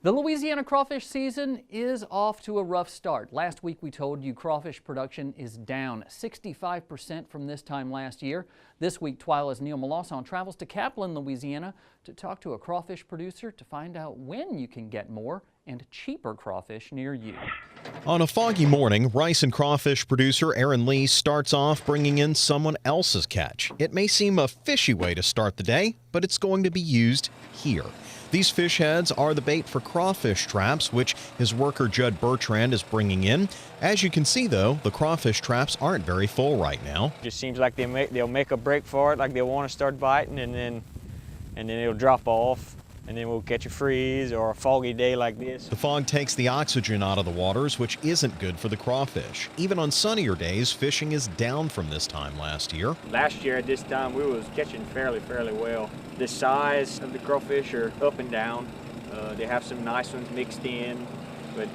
The Louisiana crawfish season is off to a rough start. Last week we told you crawfish production is down 65% from this time last year. This week TWILA's Melancon travels to Kaplan, Louisiana to talk to a crawfish producer to find out when you can get more and cheaper crawfish near you. On a foggy morning, rice and crawfish producer Aaron Lee starts off bringing in someone else's catch. It may seem a fishy way to start the day, but it's going to be used here. These fish heads are the bait for crawfish traps, which his worker Judd Bertrand is bringing in. As you can see, though, the crawfish traps aren't very full right now. It just seems like they'll make a break for it, like they'll want to start biting, and then it'll drop off. And then we'll catch a freeze or a foggy day like this. The fog takes the oxygen out of the waters, which isn't good for the crawfish. Even on sunnier days, fishing is down from this time last year. Last year at this time, we was catching fairly well. The size of the crawfish are up and down. They have some nice ones mixed in, but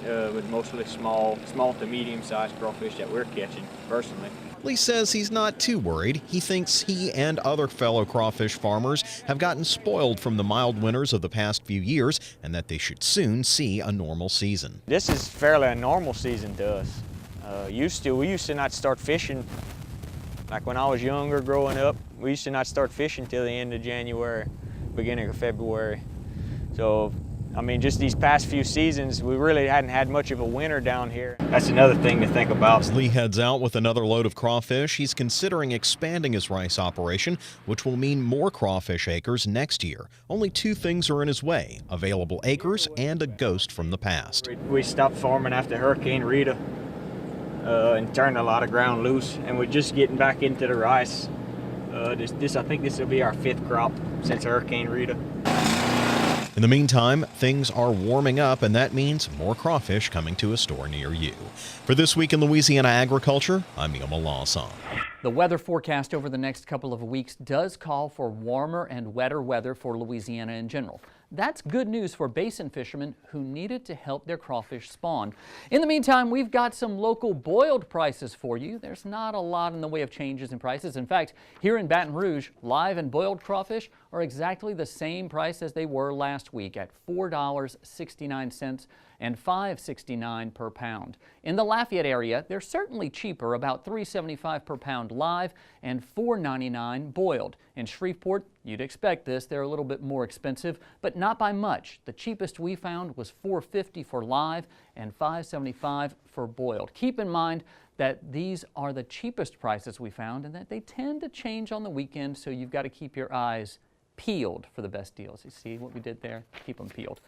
mostly small to medium-sized crawfish that we're catching personally. Lee says he's not too worried. He thinks he and other fellow crawfish farmers have gotten spoiled from the mild winters of the past few years and that they should soon see a normal season. This is fairly a normal season to us. We used to not start fishing, like when I was younger growing up, we used to not start fishing till the end of January, beginning of February. So, I mean, just these past few seasons, we really hadn't had much of a winter down here. That's another thing to think about. As Lee heads out with another load of crawfish, he's considering expanding his rice operation, which will mean more crawfish acres next year. Only two things are in his way: available acres and a ghost from the past. We stopped farming after Hurricane Rita and turned a lot of ground loose, and we're just getting back into the rice. I think this will be our 5th crop since Hurricane Rita. In the meantime, things are warming up, and that means more crawfish coming to a store near you. For This Week in Louisiana Agriculture, I'm Melancon. The weather forecast over the next couple of weeks does call for warmer and wetter weather for Louisiana in general. That's good news for basin fishermen who need it to help their crawfish spawn. In the meantime, we've got some local boiled prices for you. There's not a lot in the way of changes in prices. In fact, here in Baton Rouge, live and boiled crawfish are exactly the same price as they were last week at $4.69 and $5.69 per pound. In the Lafayette area, they're certainly cheaper, about $3.75 per pound live and $4.99 boiled. In Shreveport, you'd expect this. They're a little bit more expensive, but not by much. The cheapest we found was $4.50 for live and $5.75 for boiled. Keep in mind that these are the cheapest prices we found and that they tend to change on the weekend, so you've got to keep your eyes peeled for the best deals. You see what we did there? Keep them peeled.